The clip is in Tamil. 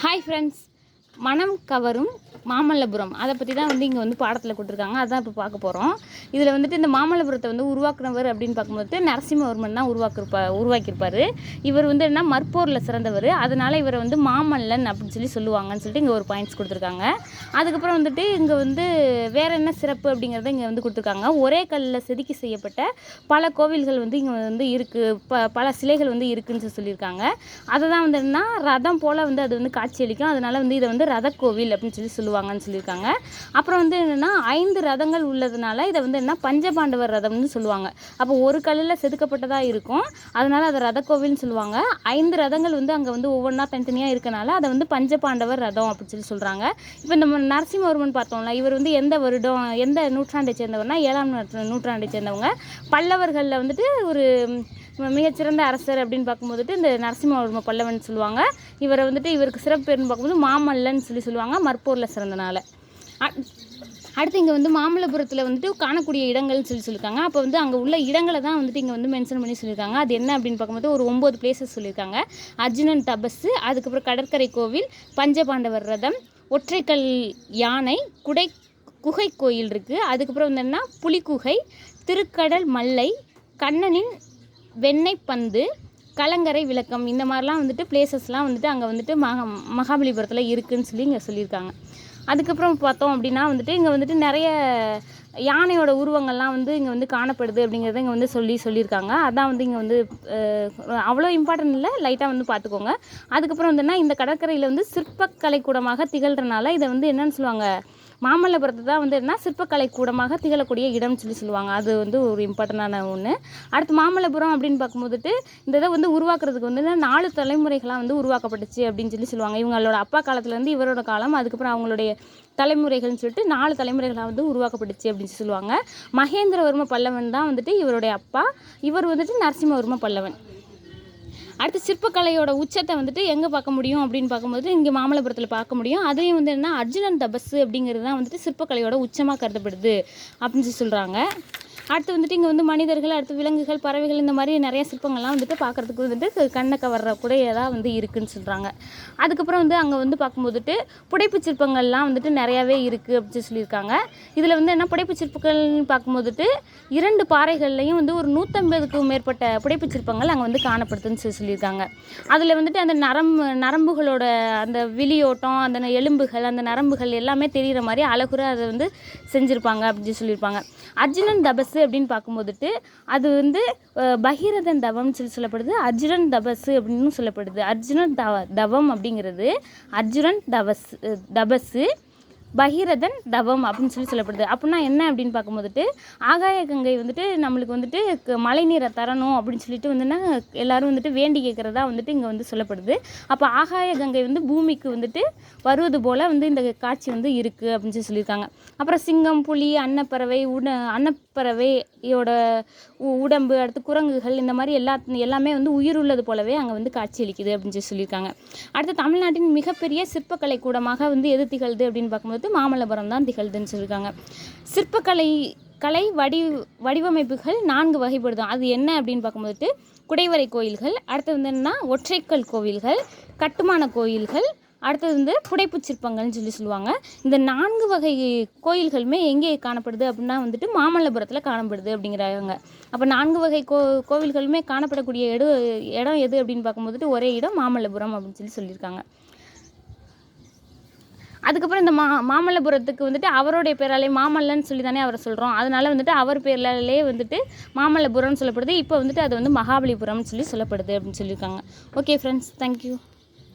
ஹாய் ஃப்ரெண்ட்ஸ், மனம் கவரும் மாமல்லபுரம் அதை பற்றி தான் இங்கே பாடத்தில் கொடுத்துருக்காங்க. அதான் இப்போ பார்க்க போகிறோம். இதில் இந்த மாமல்லபுரத்தை உருவாக்குனவர் அப்படின்னு பார்க்கும்போது நரசிம்மவர்மன் தான் உருவாக்கியிருப்பார். இவர் என்ன மற்போரில் சிறந்தவர், அதனால் இவரை மாமல்லன் அப்படின்னு சொல்லுவாங்கன்னு சொல்லிட்டு இங்கே ஒரு பாயிண்ட்ஸ் கொடுத்துருக்காங்க. அதுக்கப்புறம் இங்கே வேறு என்ன சிறப்பு அப்படிங்கிறத இங்கே கொடுத்துருக்காங்க. ஒரே கல்லில் செதுக்கி செய்யப்பட்ட பல கோவில்கள் இங்கே இருக்குது, பல சிலைகள் இருக்குதுன்னு சொல்லியிருக்காங்க. அதை தான் என்னன்னா ரதம் போல் அது காட்சியளிக்கும். அதனால் இதை ரத கோவில் அப்படின்னு சொல்லுவாங்கன்னு சொல்லியிருக்காங்க. அப்புறம் என்னென்னா 5 ரதங்கள் உள்ளதுனால இதை என்ன பஞ்சபாண்டவர் ரதம்னு சொல்லுவாங்க. அப்போ ஒரு கல்லில் செதுக்கப்பட்டதாக இருக்கும், அதனால் அதை ரத கோவில்னு சொல்லுவாங்க. 5 ரதங்கள் அங்கே ஒவ்வொன்றா தனித்தனியாக இருக்கனால அதை பஞ்சபாண்டவர் ரதம் அப்படின்னு சொல்கிறாங்க. இப்போ இந்த நரசிம்மவர்மன் பார்த்தோம்ல, இவர் எந்த வருடம் எந்த நூற்றாண்டை சேர்ந்தவர்னா 7ஆம் நூற்றாண்டை சேர்ந்தவங்க. பல்லவர்களில் ஒரு மிகச்சிறந்த அரசர் அப்படின்னு பார்க்கும்போது இந்த நரசிம்மவர்ம பல்லவன் சொல்லுவாங்க. இவரை இவருக்கு சிறப்பு பேர்னு பார்க்கும்போது மாமல்லன் சொல்லுவாங்க, மற்போரில் சிறந்தனால. அடுத்து இங்கே மாமல்லபுரத்தில் காணக்கூடிய இடங்கள்னு சொல்லியிருக்காங்க. அப்போ அங்கே உள்ள இடங்களை தான் இங்கே மென்ஷன் பண்ணி சொல்லியிருக்காங்க. அது என்ன அப்படின்னு பார்க்கும்போது ஒரு 9 பிளேசஸ் சொல்லியிருக்காங்க. அர்ஜுனன் தபசு, அதுக்கப்புறம் கடற்கரை கோவில், பஞ்சபாண்டவர் ரதம், ஒற்றைக்கல் யானை, குகை கோயில் இருக்குது. அதுக்கப்புறம் என்னென்னா புலிக்குகை, திருக்கடல் மல்லை, கண்ணனின் வெண்ணெய் பந்து, கலங்கரை விளக்கம், இந்த மாதிரிலாம் பிளேசஸ்லாம் அங்கே மகாபலிபுரத்தில் இருக்குதுன்னு இங்கே சொல்லியிருக்காங்க. அதுக்கப்புறம் பார்த்தோம் அப்படின்னா இங்கே நிறைய யானையோட உருவங்கள்லாம் இங்கே காணப்படுது அப்படிங்கிறத இங்கே சொல்லியிருக்காங்க. அதான் இங்கே அவ்வளோ இம்பார்ட்டன்ட் இல்லை, லைட்டாக பார்த்துக்கோங்க. அதுக்கப்புறம் இந்த கடற்கரையில் சிற்பக்கலை கூடமாக திகழ்கிறனால இதை என்னன்னு சொல்லுவாங்க, மாமல்லபுரத்தை தான் என்ன சிற்பக்கலை கூடமாக திகழக்கூடிய இடம்னு சொல்லுவாங்க. அது ஒரு இம்பார்ட்டண்டான ஒன்று. அடுத்து மாமல்லபுரம் அப்படின்னு பார்க்கும்போது இந்த இதை உருவாக்குறதுக்கு 4 தலைமுறைகளாக உருவாக்கப்பட்டுச்சு அப்படின்னு சொல்லுவாங்க. இவங்களோட அப்பா காலத்துலேருந்து இவரோட காலம், அதுக்கப்புறம் அவங்களுடைய தலைமுறைகள்னு சொல்லிட்டு 4 தலைமுறைகளாக உருவாக்கப்பட்டுச்சு அப்படின்னு சொல்லுவாங்க. மகேந்திரவர்ம பல்லவன் தான் இவருடைய அப்பா, இவர் நரசிம்மவர்ம பல்லவன். அடுத்து சிற்பக்கலையோட உச்சத்தை எங்கே பார்க்க முடியும் அப்படின்னு பார்க்கும்போது இங்கே மாமல்லபுரத்தில் பார்க்க முடியும். அதையும் என்ன அர்ஜுனன் தபசு அப்படிங்கிறது தான் சிற்பக்கலையோட உச்சமாக கருதப்படுது அப்படின்னு சொல்கிறாங்க. அடுத்து இங்கே மனிதர்கள், அடுத்து விலங்குகள், பறவைகள், இந்த மாதிரி நிறைய சிற்பங்கள்லாம் பார்க்குறதுக்கு கண்ணை கவர்ற கூடையதாக இருக்குதுன்னு சொல்கிறாங்க. அதுக்கப்புறம் அங்கே பார்க்கும்போது புடைப்பு சிற்பங்கள்லாம் நிறையாவே இருக்குது அப்படின்னு சொல்லியிருக்காங்க. இதில் என்ன புடைப்பு சிற்பங்கள்னு பார்க்கும்போது 2 பாறைகள்லையும் ஒரு 150க்கும் மேற்பட்ட புடைப்பு சிற்பங்கள் அங்கே காணப்படுதுன்னு சொல்லியிருக்காங்க. அதில் அந்த நரம்புகளோட அந்த விழியோட்டம், அந்த எலும்புகள், அந்த நரம்புகள் எல்லாமே தெரிகிற மாதிரி அழகுற அதை செஞ்சுருப்பாங்க அப்படின்னு சொல்லியிருப்பாங்க. அர்ஜுனன் தபசு அப்படின்னு பார்க்கும்போது அது பகீரதன் தவம்னு சொல்லப்படுது, அர்ஜுனன் தபசு அப்படின்னு சொல்லப்படுது. அர்ஜுனன் தவம் அப்படிங்கிறது அர்ஜுனன் தபசு, பகீரதன் தவம் அப்படின்னு சொல்லப்படுது. அப்படின்னா என்ன அப்படின்னு பார்க்கும்போது ஆகாய கங்கை நம்மளுக்கு மழை நீரை தரணும் அப்படின்னு சொல்லிட்டு எல்லாரும் வேண்டி கேட்குறதா இங்கே சொல்லப்படுது. அப்போ ஆகாய கங்கை பூமிக்கு வருவது போல் இந்த காட்சி இருக்குது அப்படின்னு சொல்லியிருக்காங்க. அப்புறம் சிங்கம், புலி, அன்னப்பறவையோட உடம்பு, அடுத்து குரங்குகள், இந்த மாதிரி எல்லாமே உயிர் உள்ளது போலவே அங்கே காட்சி அளிக்குது அப்படின்னு சொல்லியிருக்காங்க. அடுத்து தமிழ்நாட்டின் மிகப்பெரிய சிற்பக்கலை கூடமாக எது திகழ்து அப்படின்னு பார்க்கும்போது மாமல்லபுரம் தான் திகழ்துன்னு சொல்லியிருக்காங்க. சிற்பக்கலை வடிவமைப்புகள் 4 வகைப்படுதும். அது என்ன அப்படின்னு பார்க்கும்போது குடைவரை கோயில்கள், அடுத்தது என்னன்னா ஒற்றைக்கல் கோவில்கள், கட்டுமான கோயில்கள், அடுத்தது புடைப்பு சிற்பங்கள்னு சொல்லுவாங்க. இந்த 4 வகை கோயில்களுமே எங்கே காணப்படுது அப்படின்னா மாமல்லபுரத்தில் காணப்படுது அப்படிங்கிறாங்க. அப்போ 4 வகை கோவில்களுமே காணப்படக்கூடிய இடம் எது அப்படின்னு பார்க்கும்போது ஒரே இடம் மாமல்லபுரம் அப்படின்னு சொல்லியிருக்காங்க. அதுக்கப்புறம் இந்த மாமல்லபுரத்துக்கு அவருடைய பேராலே மாமல்லன்னு சொல்லி தானே அவரை சொல்கிறோம். அதனால அவர் பேர்லாலே மாமல்லபுரம்னு சொல்லப்படுது. இப்போ அது மகாபலிபுரம்னு சொல்லப்படுது அப்படின்னு சொல்லியிருக்காங்க. Okay friends, thank you.